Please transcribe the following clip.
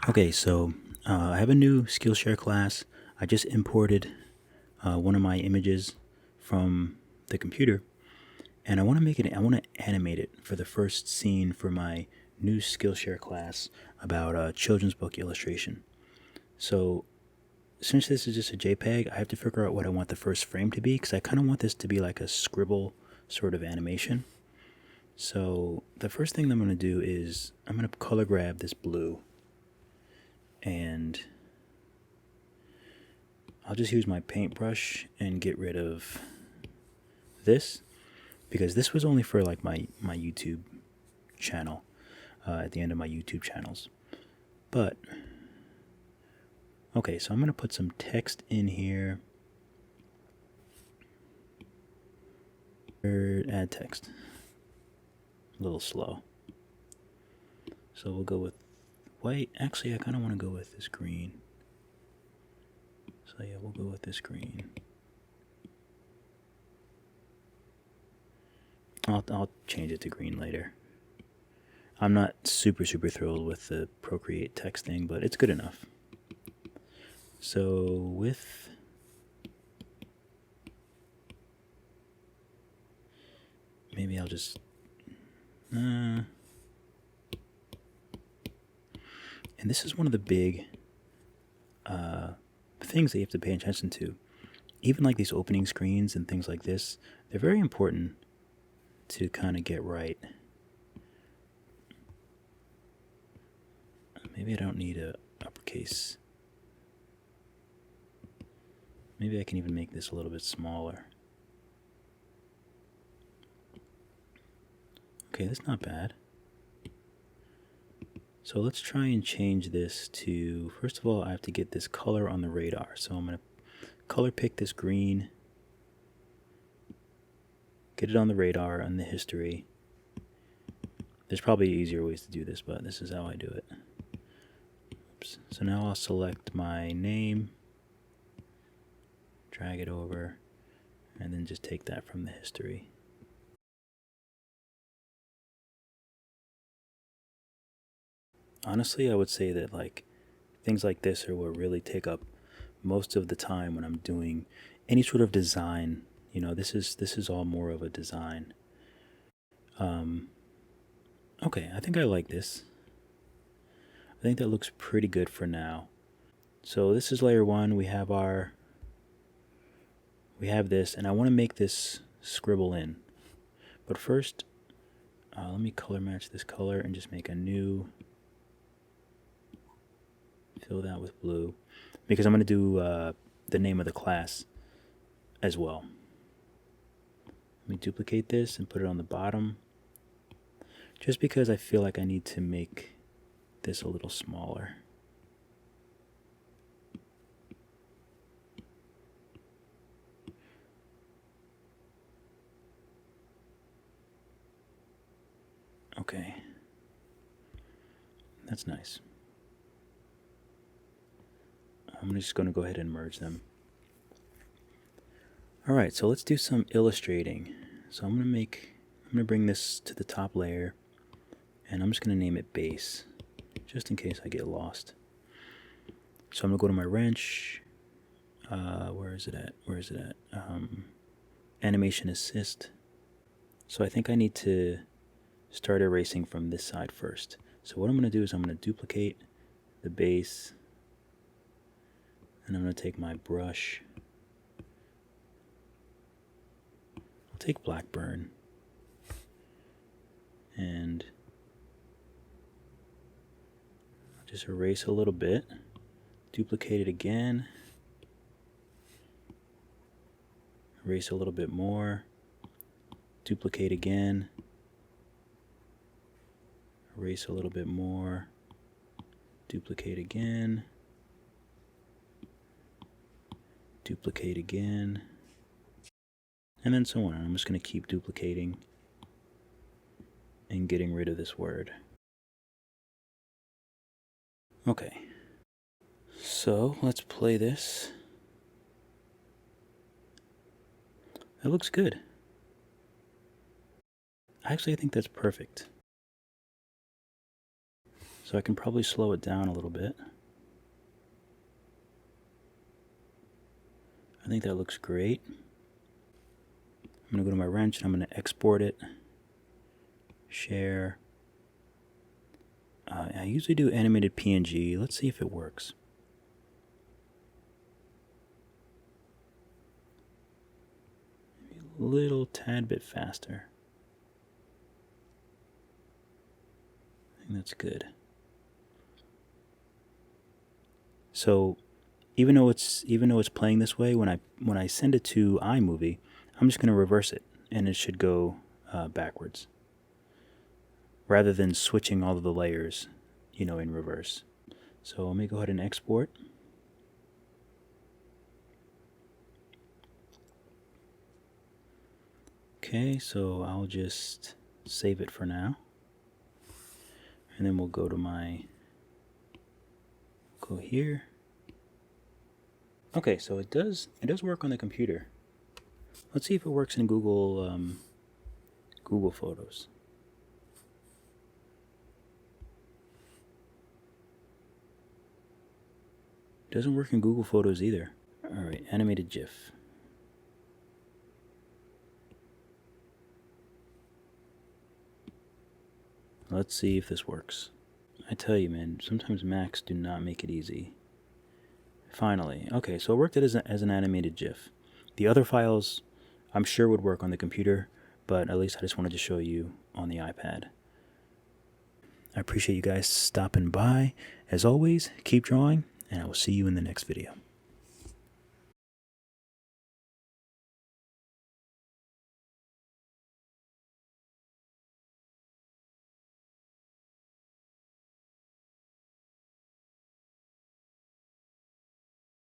Okay, so I have a new Skillshare class. I just imported one of my images from the computer, and I want to I want to animate it for the first scene for my new Skillshare class about children's book illustration. So since this is just a JPEG, I have to figure out what I want the first frame to be because I kind of want this to be like a scribble sort of animation. So the first thing I'm going to do is I'm going to color grab this blue, and I'll just use my paintbrush and get rid of this because this was only for like my YouTube channel, at the end of my YouTube channels. But okay, so I'm gonna put some text in here. Add text. A little slow. So we'll go with white. Actually, I kind of want to go with this green. So yeah, we'll go with this green. I'll change it to green later. I'm not super thrilled with the Procreate text thing, but it's good enough. So with maybe I'll just and this is one of the big things that you have to pay attention to. Even like these opening screens and things like this, they're very important to kind of get right. Maybe I don't need a uppercase. Maybe I can even make this a little bit smaller. Okay, that's not bad. So let's try and change this to, first of all, I have to get this color on the radar. So I'm going to color pick this green, get it on the radar on the history. There's probably easier ways to do this, but this is how I do it. Oops. So now I'll select my name, drag it over, and then just take that from the history. Honestly, I would say that like things like this are what really take up most of the time when I'm doing any sort of design. You know, this is all more of a design. Okay, I think I like this. I think that looks pretty good for now. So this is layer one. We have this, and I want to make this scribble in. But first, let me color match this color and just make a new. Fill that with blue, because I'm going to do the name of the class as well. Let me duplicate this and put it on the bottom, just because I feel like I need to make this a little smaller. Okay, that's nice. I'm just going to go ahead and merge them. Alright, so let's do some illustrating. So I'm going to bring this to the top layer, and I'm just going to name it base, just in case I get lost. So I'm going to go to my wrench. Where is it at? Animation assist. So I think I need to start erasing from this side first. So what I'm going to do is I'm going to duplicate the base, and I'm going to take my brush. I'll take Blackburn, and I'll just erase a little bit, duplicate it again, erase a little bit more, duplicate again, erase a little bit more, duplicate again, duplicate again, and then so on. I'm just going to keep duplicating and getting rid of this word. Okay, so let's play this. That looks good. Actually, I think that's perfect. So I can probably slow it down a little bit. I think that looks great. I'm going to go to my wrench and I'm going to export it. Share. I usually do animated PNG. Let's see if it works. Maybe a little tad bit faster. I think that's good. So even though it's playing this way, when I send it to iMovie, I'm just going to reverse it, and it should go backwards, rather than switching all of the layers, in reverse. So let me go ahead and export. Okay, so I'll just save it for now, and then we'll go here. Okay, so it does work on the computer. Let's see if it works in Google Photos. It doesn't work in Google Photos either. All right, animated GIF. Let's see if this works. I tell you, man, sometimes Macs do not make it easy. Finally. Okay, so it worked as an animated GIF. The other files, I'm sure, would work on the computer, but at least I just wanted to show you on the iPad. I appreciate you guys stopping by. As always, keep drawing, and I will see you in the next video.